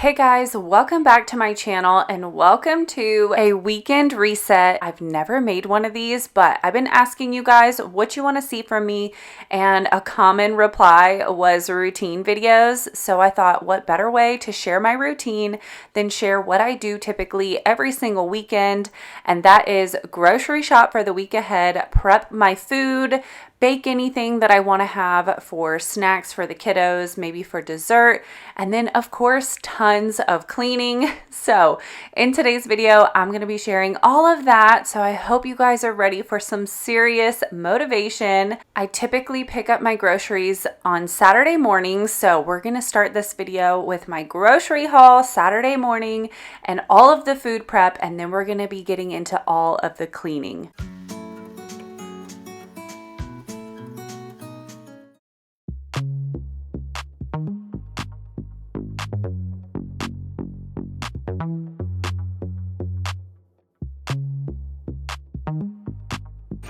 Hey guys, welcome back to my channel and welcome to a weekend reset. I've never made one of these, but I've been asking you guys what you want to see from me, and a common reply was routine videos. So I thought, what better way to share my routine than share what I do typically every single weekend, and that is grocery shop for the week ahead, prep my food, bake anything that I want to have for snacks for the kiddos, maybe for dessert, and then of course tons of cleaning. So in today's video, I'm going to be sharing all of that. So I hope you guys are ready for some serious motivation. I typically pick up my groceries on Saturday mornings. So we're going to start this video with my grocery haul Saturday morning and all of the food prep. And then we're going to be getting into all of the cleaning.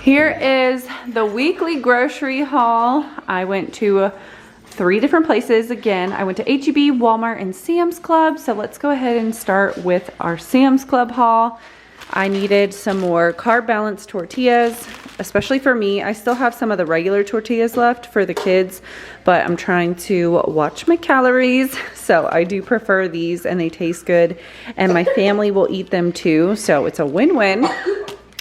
Here is the weekly grocery haul. I went to 3 different places. Again, I went to H-E-B, Walmart, and Sam's Club. So let's go ahead and start with our Sam's Club haul. I needed some more carb balanced tortillas, especially for me. I still have some of the regular tortillas left for the kids, but I'm trying to watch my calories. So I do prefer these and they taste good, and my family will eat them too. So it's a win-win.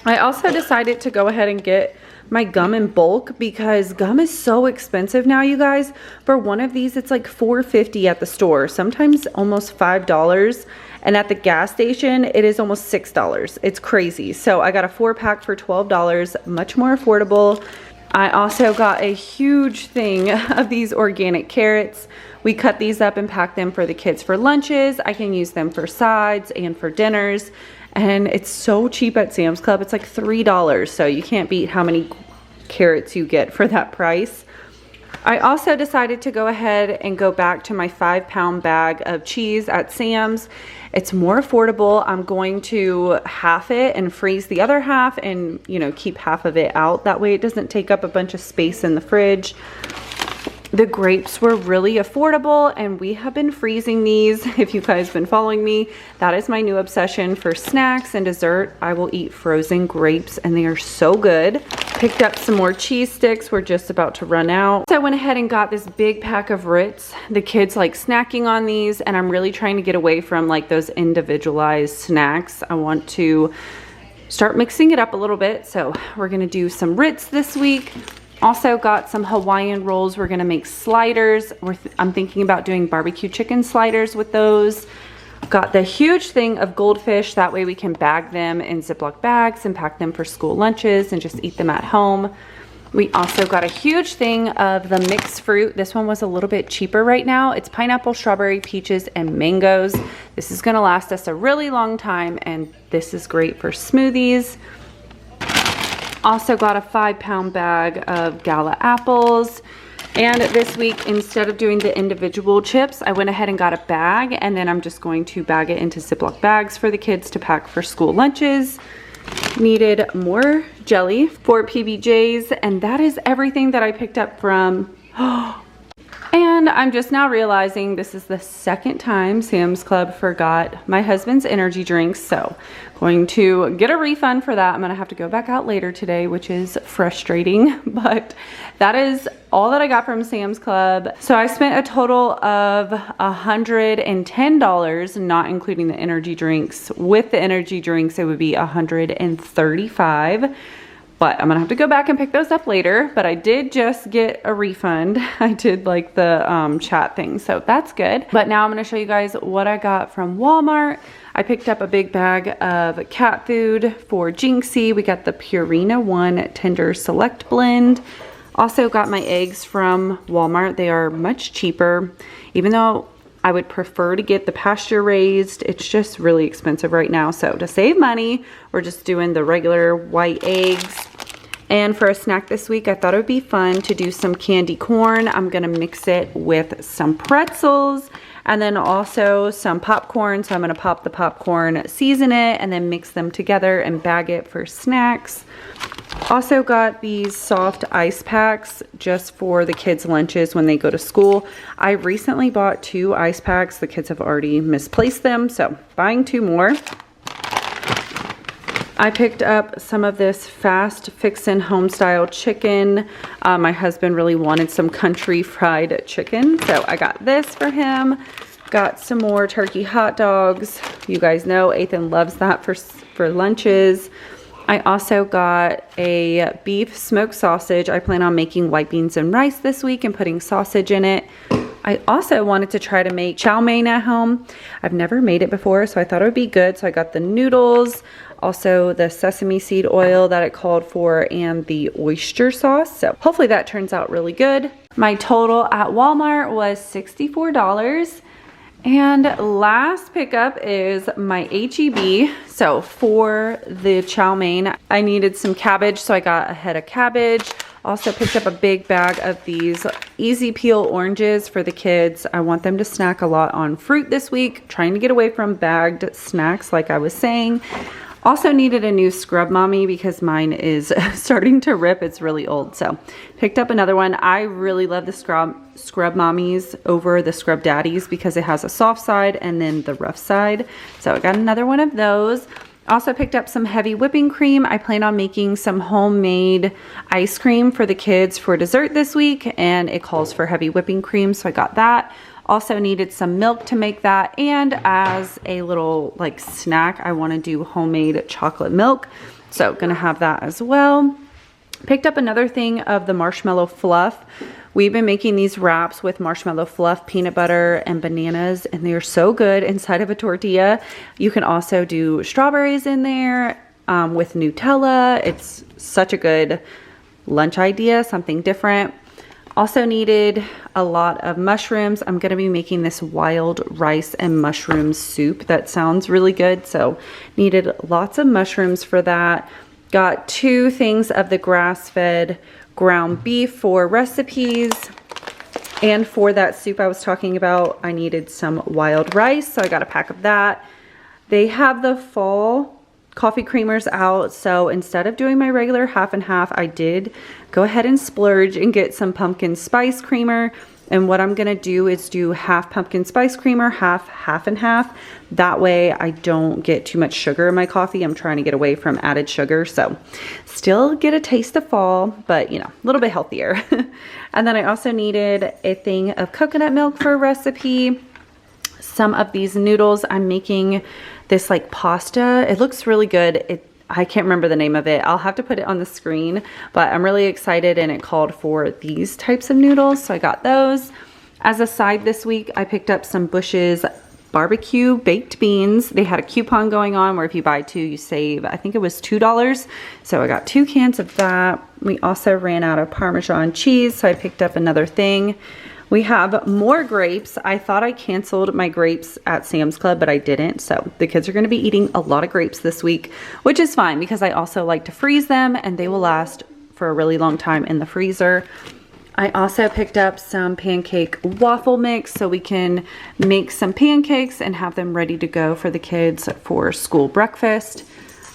I also decided to go ahead and get my gum in bulk because gum is so expensive now, you guys. For one of these, it's like $4.50 at the store, sometimes almost $5. And at the gas station, it is almost $6. It's crazy. So I got a 4-pack for $12, much more affordable. I also got a huge thing of these organic carrots. We cut these up and pack them for the kids for lunches. I can use them for sides and for dinners. And it's so cheap at Sam's Club. It's like $3. So you can't beat how many carrots you get for that price. I also decided to go ahead and go back to my 5-pound bag of cheese at Sam's. It's more affordable. I'm going to half it and freeze the other half and, you know, keep half of it out. That way it doesn't take up a bunch of space in the fridge. The grapes were really affordable, and we have been freezing these. If you guys have been following me, that is my new obsession. For snacks and dessert, I will eat frozen grapes, and they are so good. Picked up some more cheese sticks. We're just about to run out. So I went ahead and got this big pack of Ritz. The kids like snacking on these, and I'm really trying to get away from like those individualized snacks. I want to start mixing it up a little bit. So we're gonna do some Ritz this week. Also got some Hawaiian rolls. We're gonna make sliders. I'm thinking about doing barbecue chicken sliders with those. Got the huge thing of goldfish. That way we can bag them in Ziploc bags and pack them for school lunches and just eat them at home. We also got a huge thing of the mixed fruit. This one was a little bit cheaper right now. It's pineapple, strawberry, peaches, and mangoes. This is gonna last us a really long time, and this is great for smoothies. Also got a 5-pound bag of Gala apples. And this week, instead of doing the individual chips, I went ahead and got a bag, and then I'm just going to bag it into Ziploc bags for the kids to pack for school lunches. Needed more jelly for PBJs, and that is everything that I picked up from And I'm just now realizing this is the second time Sam's Club forgot my husband's energy drinks. So going to get a refund for that. I'm gonna have to go back out later today, which is frustrating, but that is all that I got from Sam's Club. So I spent a total of $110, not including the energy drinks. With the energy drinks, it would be $135. But I'm gonna have to go back and pick those up later. But I did just get a refund. I did like the chat thing, so that's good. But now I'm gonna show you guys what I got from Walmart. I picked up a big bag of cat food for Jinxie. We got the Purina One Tender Select Blend. Also got my eggs from Walmart. They are much cheaper, even though I would prefer to get the pasture raised. It's just really expensive right now. So to save money, we're just doing the regular white eggs. And for a snack this week, I thought it would be fun to do some candy corn. I'm gonna mix it with some pretzels. And then also some popcorn. So I'm gonna pop the popcorn, season it, and then mix them together and bag it for snacks. Also got these soft ice packs just for the kids' lunches when they go to school. I recently bought 2 ice packs. The kids have already misplaced them, so buying 2 more. I picked up some of this fast fixin' home style chicken. My husband really wanted some country fried chicken, so I got this for him. Got some more turkey hot dogs. You guys know Ethan loves that for lunches. I also got a beef smoked sausage. I plan on making white beans and rice this week and putting sausage in it. I also wanted to try to make chow mein at home. I've never made it before, so I thought it would be good. So I got the noodles, also the sesame seed oil that it called for, and the oyster sauce. So hopefully that turns out really good. My total at Walmart was $64. And last pickup is my HEB. So for the chow mein, I needed some cabbage, so I got a head of cabbage. Also picked up a big bag of these easy peel oranges for the kids. I want them to snack a lot on fruit this week, trying to get away from bagged snacks like I was saying. Also needed a new scrub mommy because mine is starting to rip. It's really old, so picked up another one. I really love the scrub mommies over the scrub daddies because it has a soft side and then the rough side. So I got another one of those. Also picked up some heavy whipping cream. I plan on making some homemade ice cream for the kids for dessert this week, and it calls for heavy whipping cream, so I got that. Also needed some milk to make that, and as a little like snack, I want to do homemade chocolate milk, so gonna have that as well. Picked up another thing of the marshmallow fluff. We've been making these wraps with marshmallow fluff, peanut butter, and bananas, and they're so good inside of a tortilla. You can also do strawberries in there with Nutella. It's such a good lunch idea, something different. Also needed a lot of mushrooms. I'm gonna be making this wild rice and mushroom soup. That sounds really good, so needed lots of mushrooms for that. Got 2 things of the grass-fed ground beef for recipes. And for that soup I was talking about, I needed some wild rice, so I got a pack of that. They have the fall coffee creamers out, so instead of doing my regular half and half, I did go ahead and splurge and get some pumpkin spice creamer. And what I'm gonna do is do half pumpkin spice creamer, half and half. That way I don't get too much sugar in my coffee. I'm trying to get away from added sugar, so still get a taste of fall, but you know, a little bit healthier. And then I also needed a thing of coconut milk for a recipe. Some of these noodles, I'm making this like pasta. It looks really good. I can't remember the name of it. I'll have to put it on the screen, but I'm really excited, and it called for these types of noodles, so I got those. As a side this week, I picked up some Bush's barbecue baked beans. They had a coupon going on where if you buy 2, you save, I think it was $2. So I got 2 cans of that. We also ran out of Parmesan cheese, so I picked up another thing. We have more grapes. I thought I canceled my grapes at Sam's Club, but I didn't. So the kids are going to be eating a lot of grapes this week, which is fine because I also like to freeze them and they will last for a really long time in the freezer. I also picked up some pancake waffle mix so we can make some pancakes and have them ready to go for the kids for school breakfast.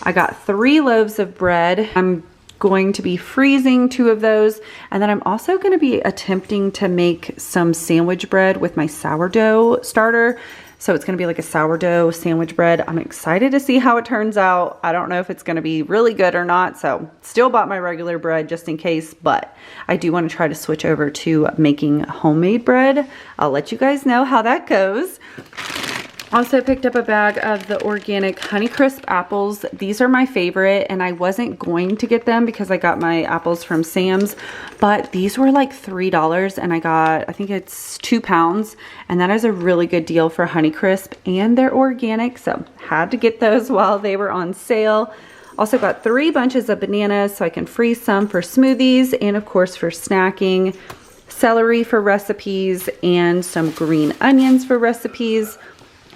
I got 3 loaves of bread. I'm going to be freezing 2 of those, and then I'm also going to be attempting to make some sandwich bread with my sourdough starter. So it's going to be like a sourdough sandwich bread. I'm excited to see how it turns out. I don't know if it's going to be really good or not, so still bought my regular bread just in case, but I do want to try to switch over to making homemade bread. I'll let you guys know how that goes. Also picked up a bag of the organic Honeycrisp apples. These are my favorite, and I wasn't going to get them because I got my apples from Sam's, but these were like $3 and I got, I think it's 2 pounds, and that is a really good deal for Honeycrisp, and they're organic, so had to get those while they were on sale. Also got 3 bunches of bananas so I can freeze some for smoothies and of course for snacking, celery for recipes, and some green onions for recipes.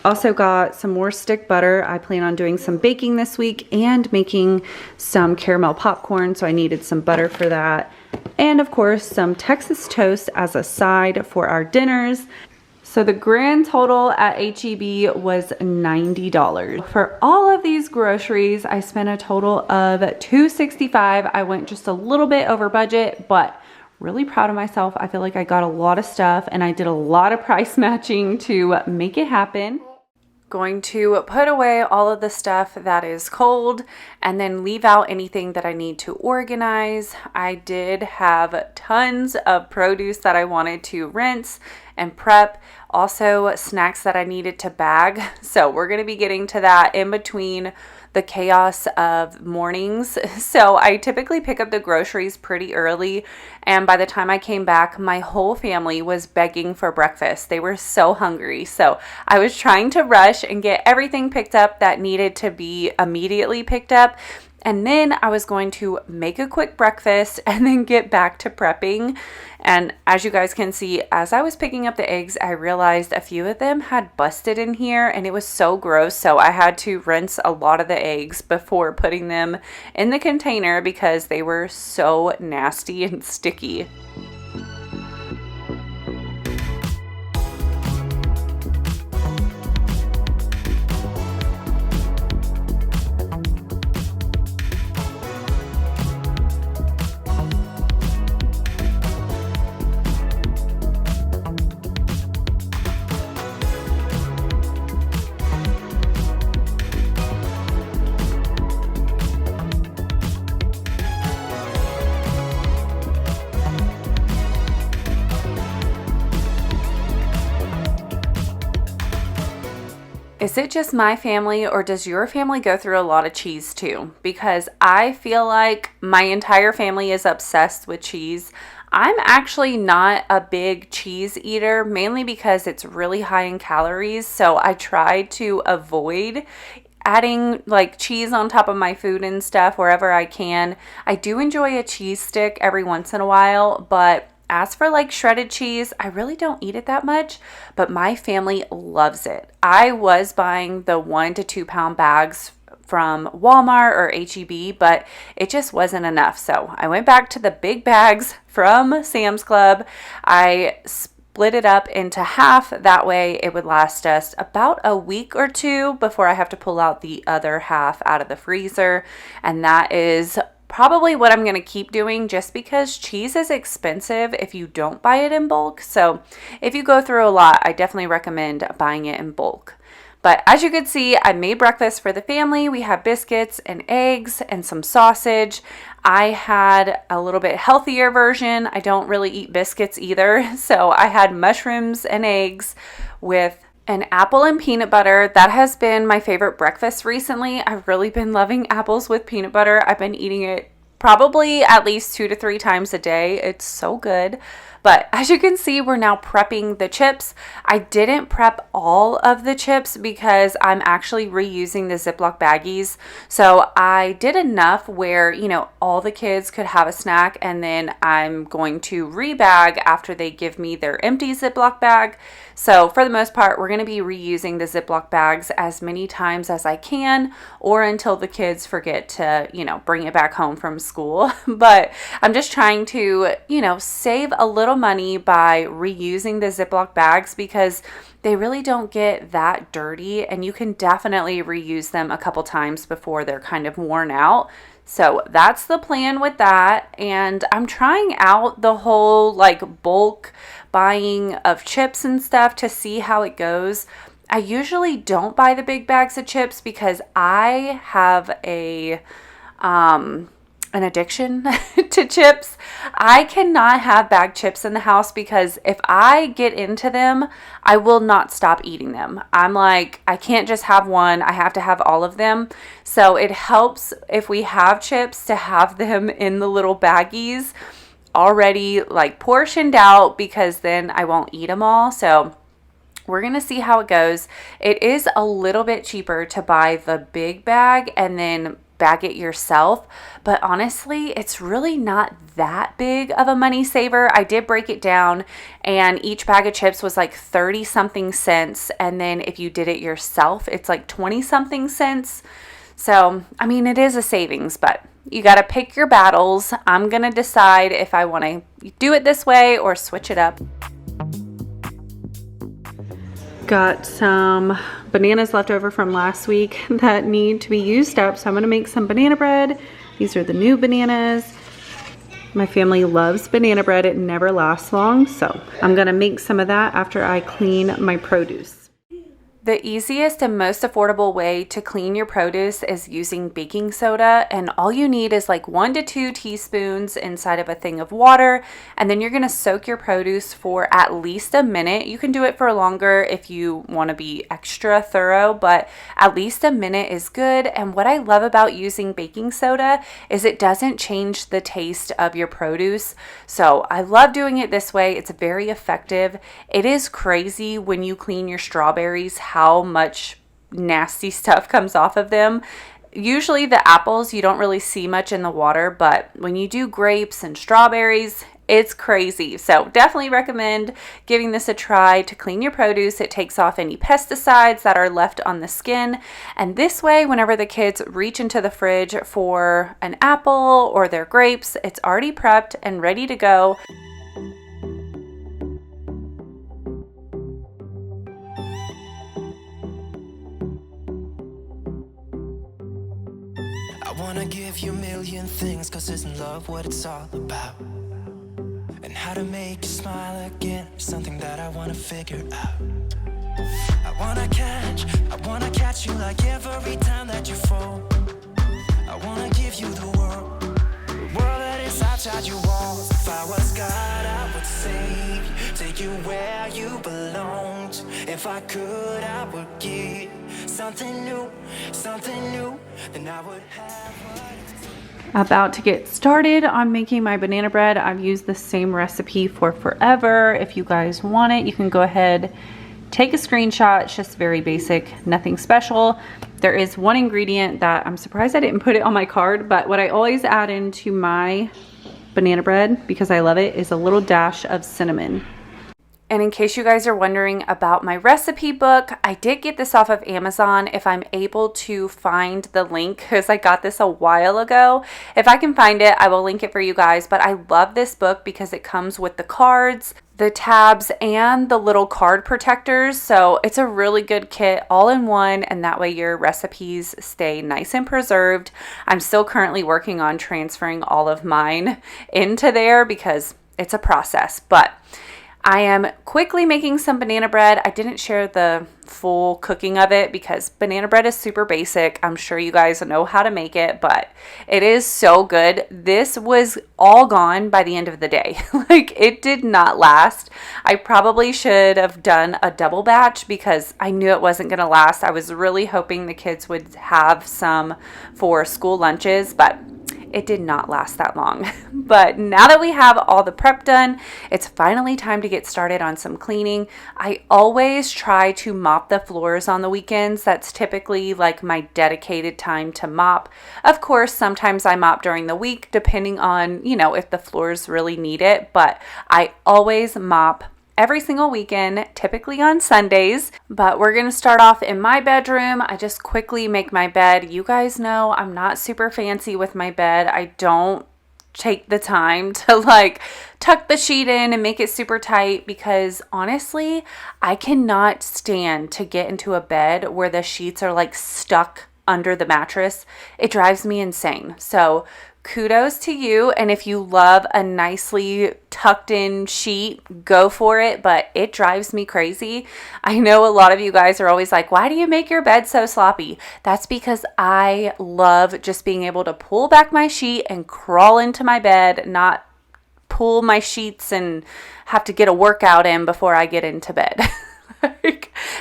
Also got some more stick butter. I plan on doing some baking this week and making some caramel popcorn, so I needed some butter for that. And of course, some Texas toast as a side for our dinners. So the grand total at HEB was $90. For all of these groceries, I spent a total of $265. I went just a little bit over budget, but really proud of myself. I feel like I got a lot of stuff and I did a lot of price matching to make it happen. Going to put away all of the stuff that is cold and then leave out anything that I need to organize. I did have tons of produce that I wanted to rinse and prep, also snacks that I needed to bag. So we're going to be getting to that in between the chaos of mornings. So I typically pick up the groceries pretty early, and by the time I came back, my whole family was begging for breakfast. They were so hungry. So I was trying to rush and get everything picked up that needed to be immediately picked up. And then I was going to make a quick breakfast and then get back to prepping. And as you guys can see, as I was picking up the eggs, I realized a few of them had busted in here and it was so gross. So I had to rinse a lot of the eggs before putting them in the container because they were so nasty and sticky. Is it just my family, or does your family go through a lot of cheese too? Because I feel like my entire family is obsessed with cheese. I'm actually not a big cheese eater, mainly because it's really high in calories. So I try to avoid adding like cheese on top of my food and stuff wherever I can. I do enjoy a cheese stick every once in a while, but as for like shredded cheese, I really don't eat it that much, but my family loves it. I was buying the 1 to 2 pound bags from Walmart or HEB, but it just wasn't enough. So I went back to the big bags from Sam's Club. I split it up into half. That way it would last us about a week or two before I have to pull out the other half out of the freezer. And that is probably what I'm going to keep doing, just because cheese is expensive if you don't buy it in bulk. So if you go through a lot, I definitely recommend buying it in bulk. But as you can see, I made breakfast for the family. We had biscuits and eggs and some sausage. I had a little bit healthier version. I don't really eat biscuits either. So I had mushrooms and eggs with an apple and peanut butter. That has been my favorite breakfast recently. I've really been loving apples with peanut butter. I've been eating it probably at least 2 to 3 times a day. It's so good. But as you can see, we're now prepping the chips. I didn't prep all of the chips because I'm actually reusing the Ziploc baggies. So I did enough where, you know, all the kids could have a snack, and then I'm going to rebag after they give me their empty Ziploc bag. So for the most part, we're going to be reusing the Ziploc bags as many times as I can, or until the kids forget to, you know, bring it back home from school. But I'm just trying to, you know, save a little money by reusing the Ziploc bags because they really don't get that dirty, and you can definitely reuse them a couple times before they're kind of worn out. So that's the plan with that. And I'm trying out the whole like bulk buying of chips and stuff to see how it goes. I usually don't buy the big bags of chips because I have an addiction to chips. I cannot have bagged chips in the house because if I get into them, I will not stop eating them. I'm like, I can't just have one. I have to have all of them. So it helps if we have chips to have them in the little baggies already like portioned out, because then I won't eat them all. So we're going to see how it goes. It is a little bit cheaper to buy the big bag and then bag it yourself, but honestly, it's really not that big of a money saver. I did break it down, and each bag of chips was like 30 something cents, and then if you did it yourself, it's like 20 something cents. So, I mean, it is a savings, but you got to pick your battles. I'm going to decide if I want to do it this way or switch it up. got some bananas left over from last week that need to be used up, so I'm gonna make some banana bread. These are the new bananas. My family loves banana bread. It never lasts long, so I'm gonna make some of that after I clean my produce. The easiest and most affordable way to clean your produce is using baking soda, and all you need is like 1 to 2 teaspoons inside of a thing of water, and then you're going to soak your produce for at least a minute. You can do it for longer if you want to be extra thorough, but at least a minute is good. And what I love about using baking soda is it doesn't change the taste of your produce. So I love doing it this way. It's very effective. It is crazy when you clean your strawberries how much nasty stuff comes off of them. Usually the apples, you don't really see much in the water, but when you do grapes and strawberries, it's crazy. So definitely recommend giving this a try to clean your produce. It takes off any pesticides that are left on the skin. And this way, whenever the kids reach into the fridge for an apple or their grapes, it's already prepped and ready to go. I wanna give you a million things, 'cause isn't love what it's all about? And how to make you smile again is something that I wanna figure out. I wanna catch you like every time that you fall. I wanna give you the world that is outside your walls. If I was God, I would save you, take you where you belong. If I could, I would give something new, then I would have what it takes. About to get started on making my banana bread. I've used the same recipe for forever. If you guys want it, you can go ahead, take a screenshot. It's just very basic, nothing special. There is one ingredient that I'm surprised I didn't put it on my card, but what I always add into my banana bread, because I love it, is a little dash of cinnamon. And in case you guys are wondering about my recipe book, I did get this off of Amazon. If I'm able to find the link, because I got this a while ago. If I can find it, I will link it for you guys. But I love this book because it comes with the cards, the tabs, and the little card protectors. So it's a really good kit all in one, and that way your recipes stay nice and preserved. I'm still currently working on transferring all of mine into there because it's a process, but I am quickly making some banana bread. I didn't share the full cooking of it because banana bread is super basic. I'm sure you guys know how to make it, but it is so good. This was all gone by the end of the day. Like, it did not last. I probably should have done a double batch because I knew it wasn't going to last. I was really hoping the kids would have some for school lunches, but it did not last that long. But now that we have all the prep done, it's finally time to get started on some cleaning. I always try to mop the floors on the weekends. That's typically like my dedicated time to mop. Of course, sometimes I mop during the week, depending on, if the floors really need it. But I always mop every single weekend, typically on Sundays. But we're going to start off in my bedroom. I just quickly make my bed. You guys know I'm not super fancy with my bed. I don't take the time to tuck the sheet in and make it super tight because honestly, I cannot stand to get into a bed where the sheets are stuck under the mattress. It drives me insane. So kudos to you, and if you love a nicely tucked in sheet, go for it, but it drives me crazy. I know a lot of you guys are always like, why do you make your bed so sloppy? That's because I love just being able to pull back my sheet and crawl into my bed, not pull my sheets and have to get a workout in before I get into bed.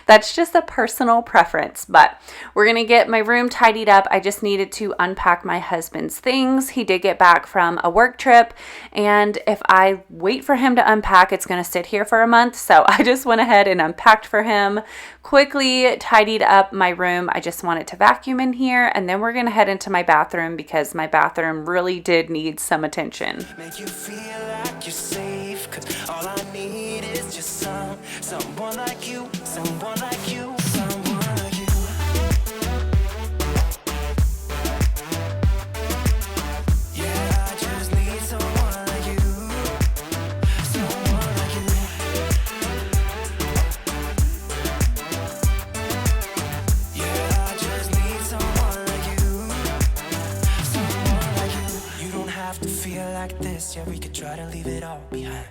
That's just a personal preference, but we're going to get my room tidied up. I just needed to unpack my husband's things. He did get back from a work trip, and if I wait for him to unpack, it's going to sit here for a month. So I just went ahead and unpacked for him, quickly tidied up my room. I just wanted to vacuum in here, and then we're going to head into my bathroom because my bathroom really did need some attention. Make you feel like you're safe, 'cause all I need is just someone like you, someone like you, someone like you. Yeah, I just need someone like you, someone like you. this, yeah, we could try to leave it all behind.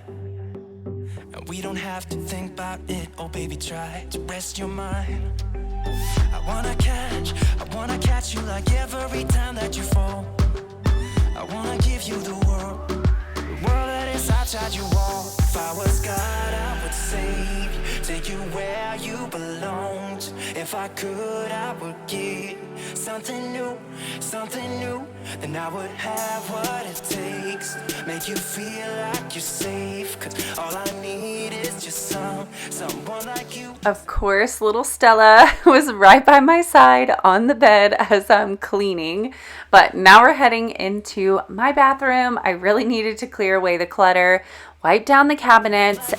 And we don't have to think about it, oh baby, try to rest your mind. I wanna catch you like every time that you fall. I wanna give you the world that is outside your wall. If I was God, I would save you, take you where you belonged. If I could, I would give something new. Then I would have what it takes, make you feel like you're safe. Cause all I need is just someone like you. Of course, little Stella was right by my side on the bed as I'm cleaning. But now we're heading into my bathroom. I really needed to clear away the clutter, wipe down the cabinets.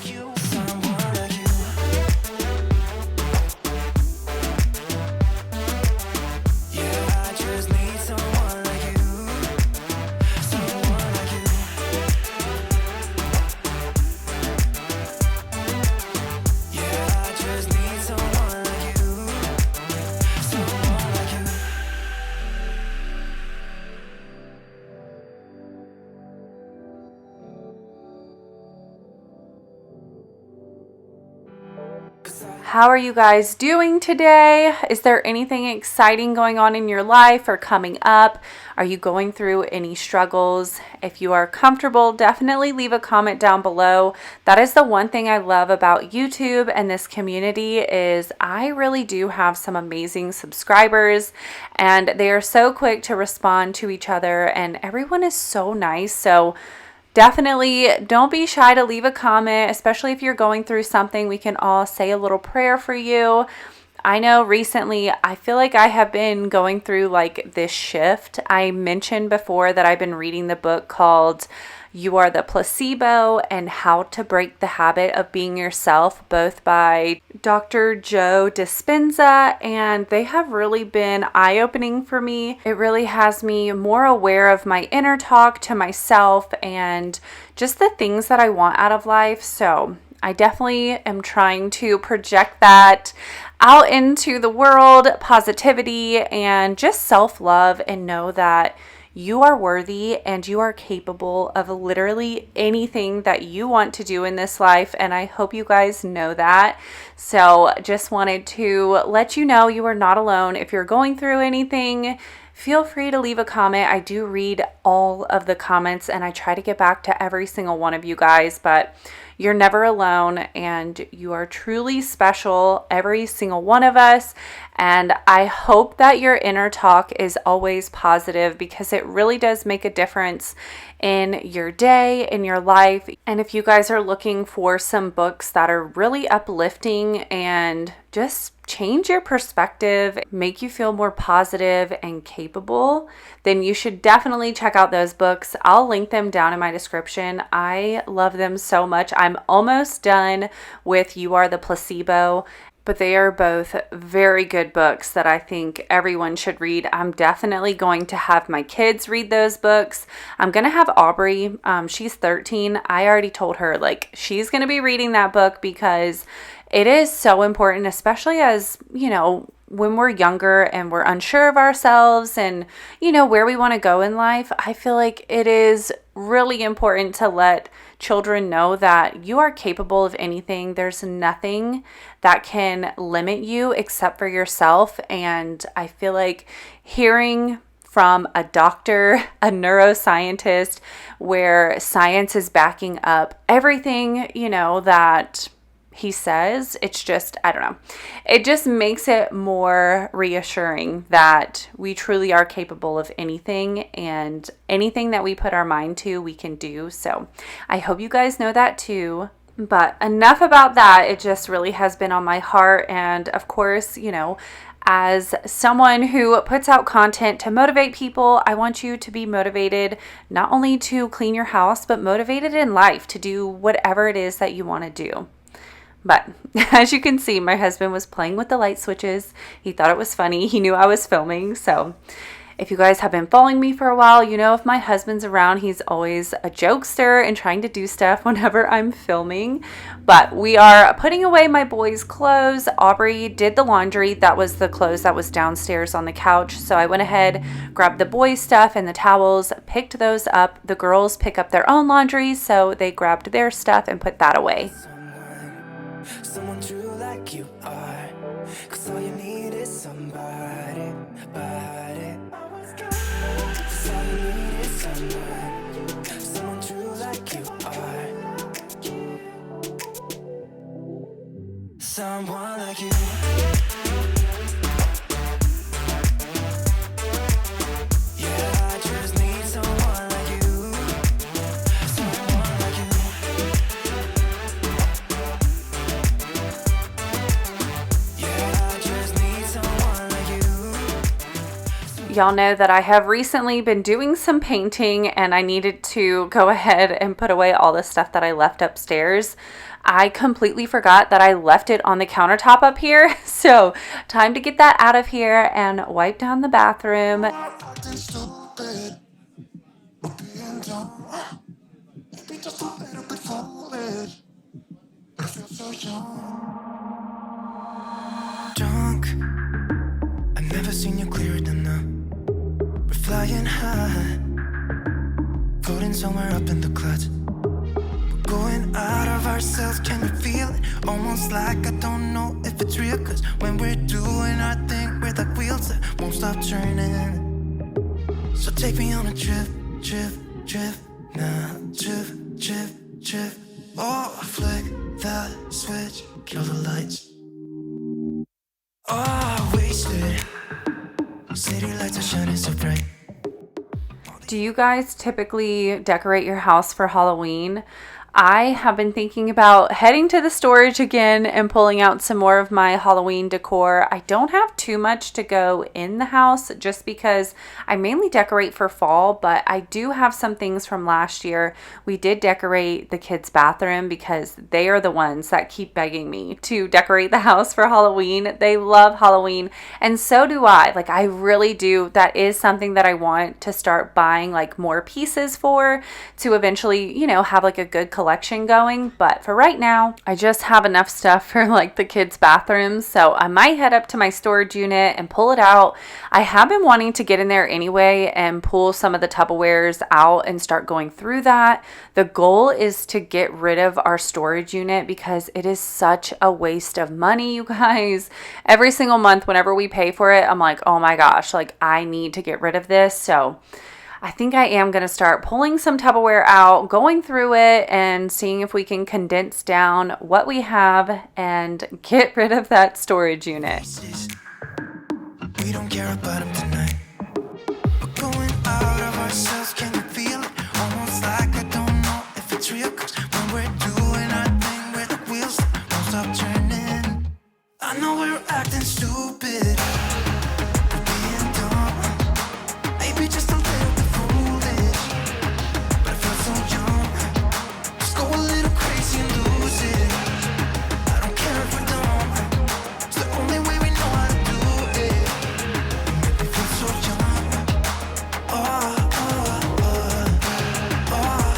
How are you guys doing today? Is there anything exciting going on in your life or coming up? Are you going through any struggles? If you are comfortable, definitely leave a comment down below. That is the one thing I love about YouTube and this community is I really do have some amazing subscribers and they are so quick to respond to each other and everyone is so nice. So definitely don't be shy to leave a comment, especially if you're going through something. We can all say a little prayer for you. I know recently I feel like I have been going through like this shift. I mentioned before that I've been reading the book called You Are the Placebo and How to Break the Habit of Being Yourself, both by Dr. Joe Dispenza, and they have really been eye-opening for me. It really has me more aware of my inner talk to myself and just the things that I want out of life. So I definitely am trying to project that out into the world, positivity and just self-love, and know that you are worthy and you are capable of literally anything that you want to do in this life. And I hope you guys know that. So just wanted to let you know you are not alone. If you're going through anything, feel free to leave a comment. I do read all of the comments and I try to get back to every single one of you guys, but you're never alone and you are truly special, every single one of us. And I hope that your inner talk is always positive because it really does make a difference in your day, in your life. And if you guys are looking for some books that are really uplifting and just change your perspective, make you feel more positive and capable, then you should definitely check out those books. I'll link them down in my description. I love them so much. I'm almost done with You Are the Placebo, but they are both very good books that I think everyone should read. I'm definitely going to have my kids read those books. I'm going to have Aubrey. She's 13. I already told her like she's going to be reading that book because it is so important, especially as, you know, when we're younger and we're unsure of ourselves and, you know, where we want to go in life. I feel like it is really important to let children know that you are capable of anything. There's nothing that can limit you except for yourself. And I feel like hearing from a doctor, a neuroscientist, where science is backing up everything, you know, that he says, it's just, I don't know. It just makes it more reassuring that we truly are capable of anything and anything that we put our mind to, we can do. So I hope you guys know that too. But enough about that. It just really has been on my heart. And of course, you know, as someone who puts out content to motivate people, I want you to be motivated not only to clean your house, but motivated in life to do whatever it is that you want to do. But as you can see, my husband was playing with the light switches. He thought it was funny. He knew I was filming. So If you guys have been following me for a while, you know if my husband's around, he's always a jokester and trying to do stuff whenever I'm filming. But we are putting away my boys' clothes. Aubrey did the laundry. That was the clothes that was downstairs on the couch. So I went ahead, grabbed the boys' stuff and the towels, picked those up. The girls pick up their own laundry, so they grabbed their stuff and put that away. Someone true like you are, 'cause all you need is somebody, body. 'Cause all you need is someone true like you are. Someone like you. Yeah, I just need someone like you. Someone like you. Y'all know that I have recently been doing some painting and I needed to go ahead and put away all the stuff that I left upstairs. I completely forgot that I left it on the countertop up here. So time to get that out of here and wipe down the bathroom. Drunk, I've never seen you clearer than now. We're flying high, floating somewhere up in the clouds. We're going out of ourselves, can you feel it? Almost like I don't know if it's real, 'cause when we're doing our thing, we're like wheels that won't stop turning. So take me on a trip, now, trip. Oh, flick that switch, kill the lights. Oh, wasted. City lights are shining so bright. Do you guys typically decorate your house for Halloween? I have been thinking about heading to the storage again and pulling out some more of my Halloween decor. I don't have too much to go in the house just because I mainly decorate for fall, but I do have some things from last year. We did decorate the kids' bathroom because they are the ones that keep begging me to decorate the house for Halloween. They love Halloween, and so do I. Like, I really do. That is something that I want to start buying like more pieces for, to eventually, you know, have like a good collection going. But for right now, I just have enough stuff for like the kids' bathrooms, so I might head up to my storage unit and pull it out. I have been wanting to get in there anyway and pull some of the Tupperwares out and start going through that. The goal is to get rid of our storage unit because it is such a waste of money, you guys. Every single month whenever we pay for it, I'm like, oh my gosh, like I need to get rid of this. So I think I am going to start pulling some Tupperware out, going through it, and seeing if we can condense down what we have and get rid of that storage unit. We don't care about them tonight. We're going out of ourselves, can you feel it? Almost like I don't know if it's real, 'cause when we're doing our thing, we're the wheels that won't stop turning. I know we're acting stupid, we're being dumb, maybe just a little bit foolish, but I feel so young. Just go a little crazy and lose it. I don't care if we're dumb, it's the only way we know how to do it. Make me feel so young. Oh, oh, oh, oh,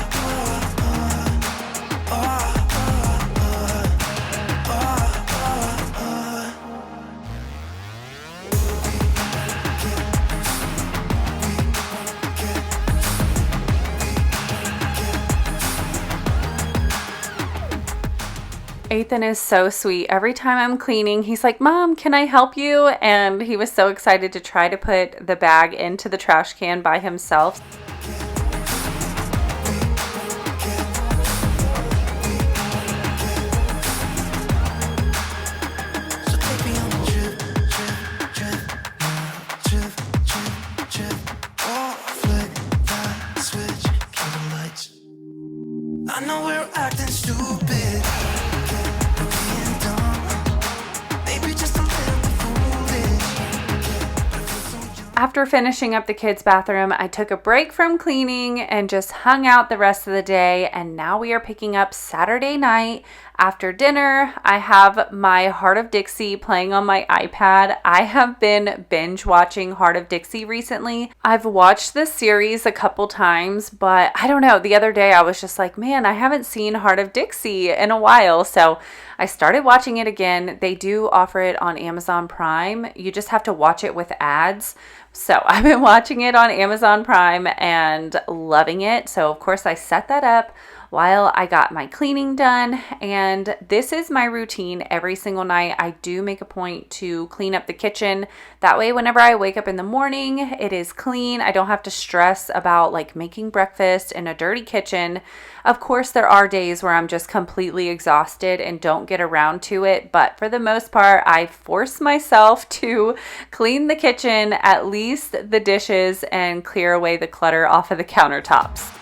Ethan is so sweet. Every time I'm cleaning, he's like, Mom, can I help you? And he was so excited to try to put the bag into the trash can by himself. so take me on a trip, trip. Oh, flick that switch, kill the lights. I know we're acting stupid, we're being dumb, maybe just a little bit foolish, but I feel so young. After finishing up the kids' bathroom, I took a break from cleaning and just hung out the rest of the day. And now we are picking up Saturday night. After dinner, I have my Heart of Dixie playing on my iPad. I have been binge watching Heart of Dixie recently. I've watched this series a couple times, but I don't know. The other day I was just like, man, I haven't seen Heart of Dixie in a while. So I started watching it again. They do offer it on Amazon Prime. You just have to watch it with ads. So I've been watching it on Amazon Prime and loving it. So of course I set that up while I got my cleaning done, and this is my routine every single night. I do make a point to clean up the kitchen. That way, whenever I wake up in the morning, it is clean. I don't have to stress about like making breakfast in a dirty kitchen. Of course, there are days where I'm just completely exhausted and don't get around to it, but for the most part, I force myself to clean the kitchen, at least the dishes, and clear away the clutter off of the countertops.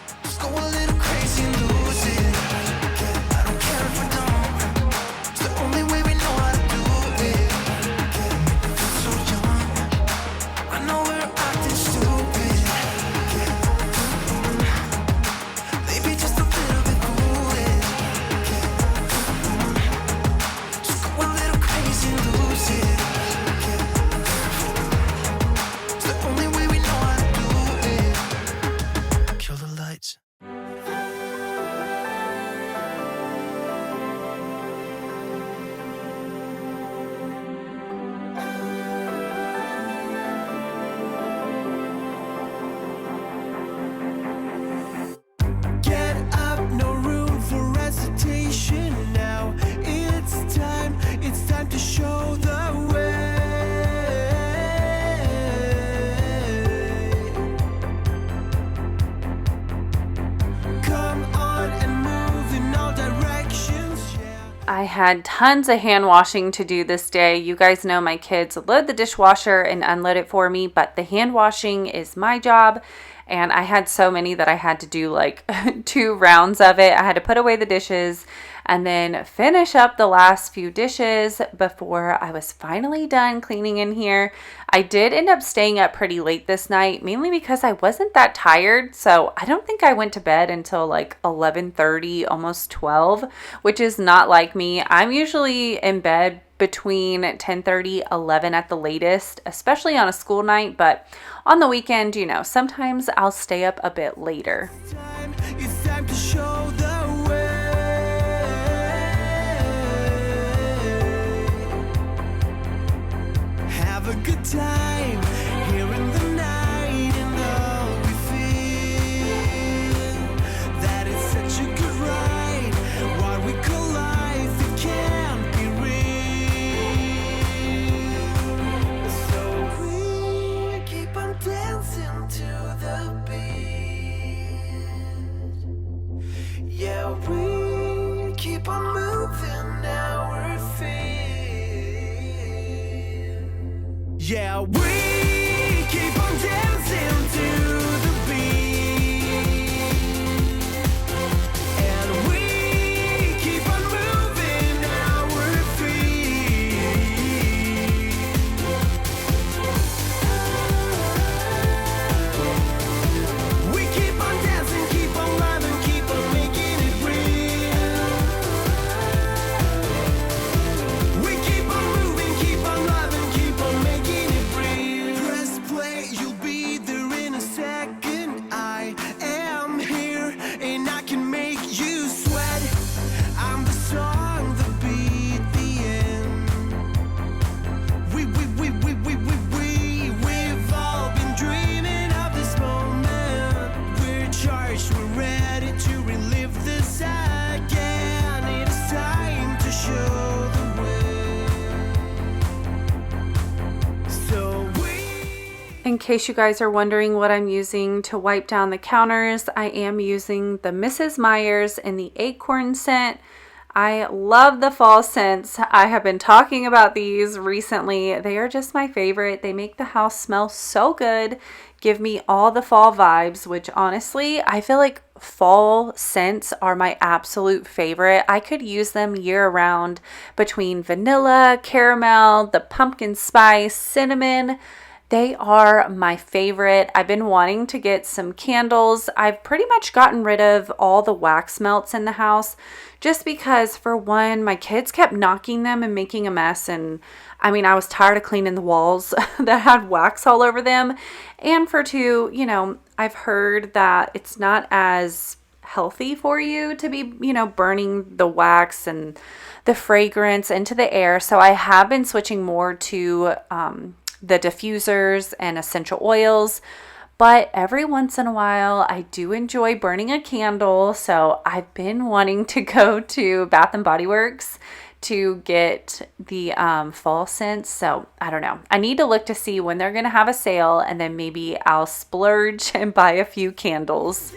I had tons of hand washing to do this day. You guys know my kids load the dishwasher and unload it for me, but the hand washing is my job. And I had so many that I had to do like 2 rounds of it. I had to put away the dishes and then finish up the last few dishes before I was finally done cleaning in here. I did end up staying up pretty late this night, mainly because I wasn't that tired. So I don't think I went to bed until like 11:30, almost 12, which is not like me. I'm usually in bed between 10:30, 11 at the latest, especially on a school night. But on the weekend, you know, sometimes I'll stay up a bit later. It's time to show the way. Have a good time here in the night, and all we feel that it's such a good ride. What we call life, it can't be real. So we keep on dancing to the beat. Yeah, we keep on moving our feet. Yeah, we keep on dancing to the beat. And we keep on moving our feet. We keep on dancing, keep on loving, keep on making it real. We keep on moving, keep on loving, keep on making it real. Press play, you'll be there in a second. I am here and I can make you sweat. I'm the song, the beat, the end. We've all been dreaming of this moment. We're charged, we're ready to relive this again. It's time to show the way. So we In case you guys are wondering what I'm using to wipe down the counters, I am using the Mrs. Meyer's in the Acorn scent. I love the fall scents. I have been talking about these recently. They are just my favorite. They make the house smell so good, give me all the fall vibes, which honestly, I feel like fall scents are my absolute favorite. I could use them year round between vanilla, caramel, the pumpkin spice, cinnamon. They are my favorite. I've been wanting to get some candles. I've pretty much gotten rid of all the wax melts in the house just because, for one, my kids kept knocking them and making a mess. And I mean, I was tired of cleaning the walls that had wax all over them. And for two, you know, I've heard that it's not as healthy for you to be, you know, burning the wax and the fragrance into the air. So I have been switching more to the diffusers and essential oils, but every once in a while I do enjoy burning a candle. So I've been wanting to go to Bath and Body Works to get the fall scents. So I don't know. I need to look to see when they're going to have a sale, and then maybe I'll splurge and buy a few candles.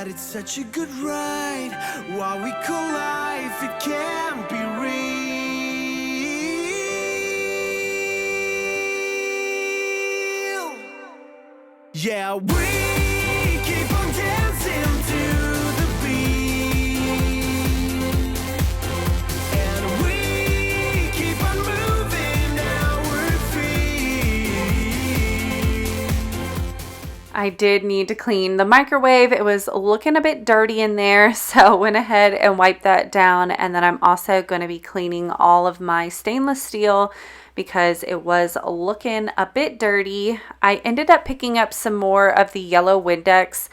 It's such a good ride. What we call life, it can't be real. Yeah, we keep on dancing to the beat, and we keep on moving, now we're free. I did need to clean the microwave. It was looking a bit dirty in there, so went ahead and wiped that down. And then I'm also going to be cleaning all of my stainless steel because it was looking a bit dirty. I ended up picking up some more of the yellow Windex.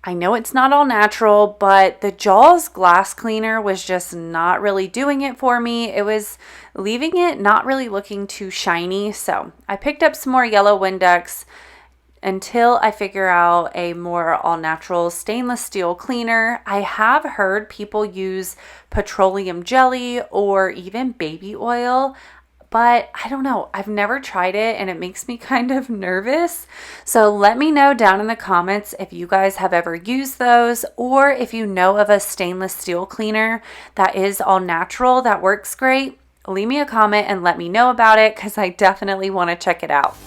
I know it's not all natural, but the Jaws glass cleaner was just not really doing it for me. It was leaving it not really looking too shiny. So I picked up some more yellow Windex until I figure out a more all-natural stainless steel cleaner. I have heard people use petroleum jelly or even baby oil, but I don't know. I've never tried it and it makes me kind of nervous. So let me know down in the comments if you guys have ever used those, or if you know of a stainless steel cleaner that is all natural that works great. Leave me a comment and let me know about it because I definitely want to check it out.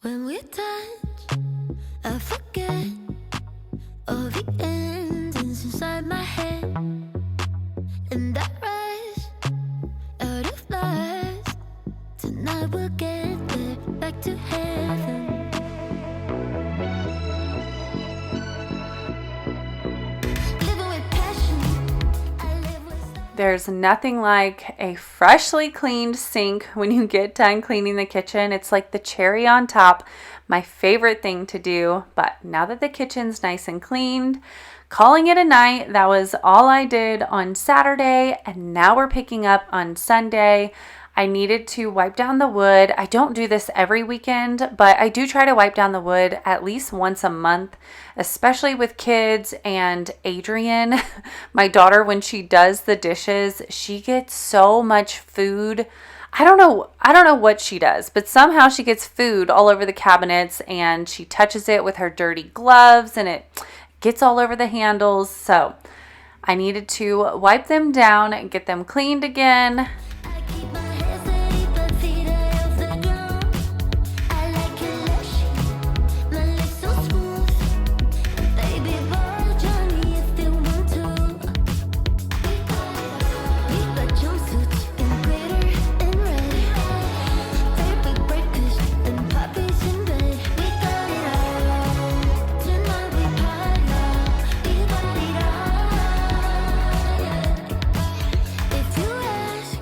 When we touch, I forget all the endings inside my head, and I rise out of lies. Tonight we'll get there, back to heaven. Living with passion, I live with. There's nothing like a freshly cleaned sink when you get done cleaning the kitchen. It's like the cherry on top, my favorite thing to do. But now that the kitchen's nice and cleaned, calling it a night. That was all I did on Saturday, and now we're picking up on Sunday. I needed to wipe down the wood. I don't do this every weekend, but I do try to wipe down the wood at least once a month, especially with kids. And Adrian, my daughter, when she does the dishes, she gets so much food. I don't know what she does, but somehow she gets food all over the cabinets, and she touches it with her dirty gloves and it gets all over the handles. So I needed to wipe them down and get them cleaned again. If you ask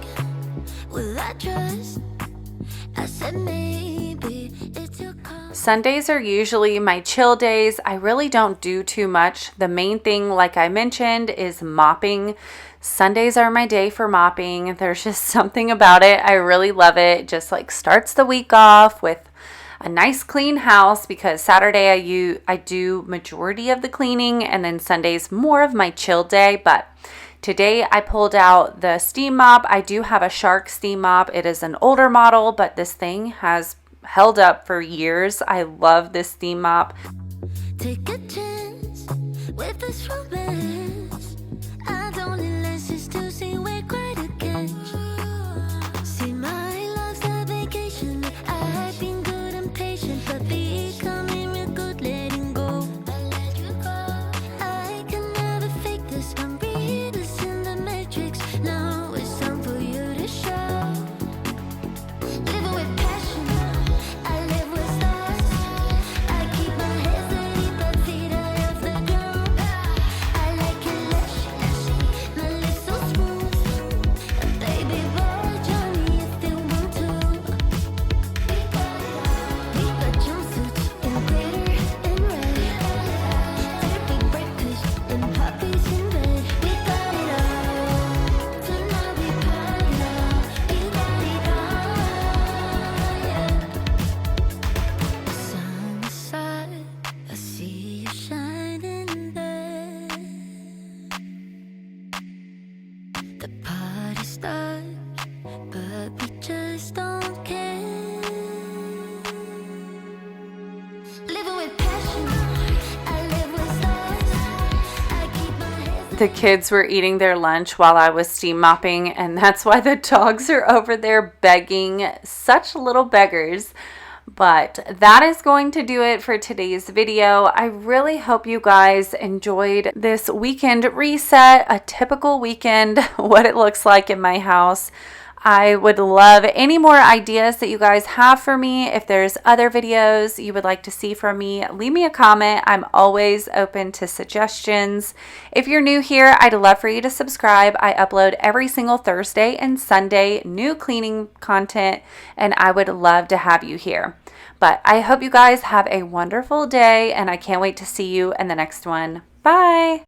and maybe it's your call. Sundays are usually my chill days. I really don't do too much. The main thing, like I mentioned, is mopping. Sundays are my day for mopping. There's just something about it. I really love it. Just like starts the week off with a nice clean house, because Saturday I do majority of the cleaning, and then Sunday's more of my chill day. But today I pulled out the steam mop. I do have a Shark steam mop. It is an older model, but this thing has held up for years. I love this steam mop. Take a chance with this romance. I don't need lenses to see we're quite a catch. See, my love's a vacation. I've been good and patient, but becoming real good letting go. I can never fake this. I'm real as in the Matrix. Now it's time for you to show. Living with passion, I live with stars. I keep my head steady, but feet out of the ground. I like it lush, my lips so smooth. Baby boy, join me if you want to. We got jumpsuits in glitter and red. Therapy breakfast and puppies in bed. We got it all. Tonight we party now. We got it all, yeah. Sunset, I see you shining there. The party starts, but we just don't care. Living with passion, I live with stars. I keep my head. The kids were eating their lunch while I was steam mopping, and that's why the dogs are over there begging, such little beggars. But that is going to do it for today's video. I really hope you guys enjoyed this weekend reset, a typical weekend, what it looks like in my house. I would love any more ideas that you guys have for me. If there's other videos you would like to see from me, leave me a comment. I'm always open to suggestions. If you're new here, I'd love for you to subscribe. I upload every single Thursday and Sunday new cleaning content, and I would love to have you here. But I hope you guys have a wonderful day, and I can't wait to see you in the next one. Bye.